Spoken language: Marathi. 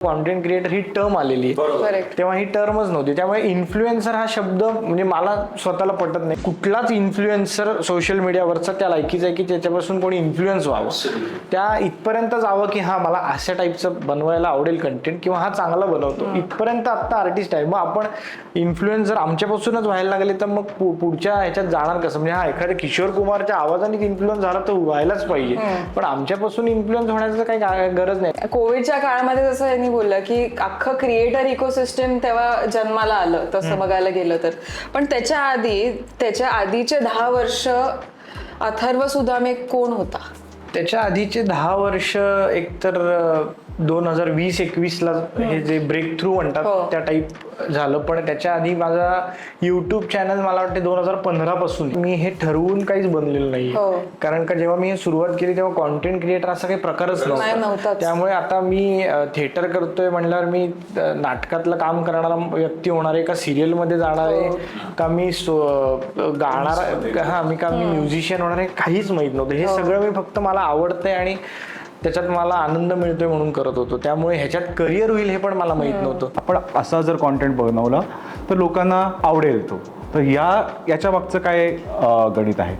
कॉन्टेंट क्रिएटर ही टर्म आलेली आहे, तेव्हा ही टर्मच नव्हती. त्यामुळे इन्फ्लुएन्सर हा शब्द म्हणजे मला स्वतःला पटत नाही. कुठलाच इन्फ्लुएन्सर सोशल मीडियावरचा त्या लायकीचा आहे की त्याच्यापासून कोणी इन्फ्लुएन्स व्हावं, त्या इथपर्यंत जावं की हा मला अशा टाईपचं बनवायला आवडेल कंटेंट किंवा हा चांगला बनवतो, इथपर्यंत आता आर्टिस्ट आहे. मग आपण इन्फ्लुएन्सर आमच्यापासूनच व्हायला लागले तर मग पुढच्या ह्याच्यात जाणार कसं? म्हणजे हा एखाद्या किशोर कुमारच्या आवाजाने इन्फ्लुएन्स झाला तर व्हायलाच पाहिजे, पण आमच्यापासून इन्फ्लुएन्स होण्याचं काही गरज नाही. कोविडच्या काळामध्ये जसं यांनी बोललं की अख्खं क्रिएटर इकोसिस्टम तेव्हा जन्माला आलं तसं बघायला गेलं तर, पण त्याच्या आधीचे 10 वर्ष अथर्व सुदामे कोण होता? त्याच्या आधीचे 10 वर्ष एकतर 2020-21 ला हे जे ब्रेक थ्रू म्हणतात त्या टाईप झालं. पण त्याच्या आधी माझा युट्यूब चॅनल मला वाटते 2015 पासून मी हे ठरवून काहीच बनलेलं नाही, कारण का जेव्हा मी हे सुरुवात केली तेव्हा कॉन्टेंट क्रिएटर असा काही प्रकारच नव्हता. त्यामुळे आता मी थिएटर करतोय म्हणल्यावर मी नाटकातलं काम करणारा व्यक्ती होणार आहे का सिरियल मध्ये जाणार आहे का मी गाणार, मी म्युझिशियन होणार आहे, काहीच माहित नव्हतं. हे सगळं मी फक्त मला आवडतंय आणि त्याच्यात मला आनंद मिळतोय म्हणून करत होतो. त्यामुळे ह्याच्यात करिअर होईल हे पण मला माहित नव्हतं. आपण असा जर कॉन्टेंट बनवला तर लोकांना आवडेल तो, तर याच्या मागचं काय गणित आहे?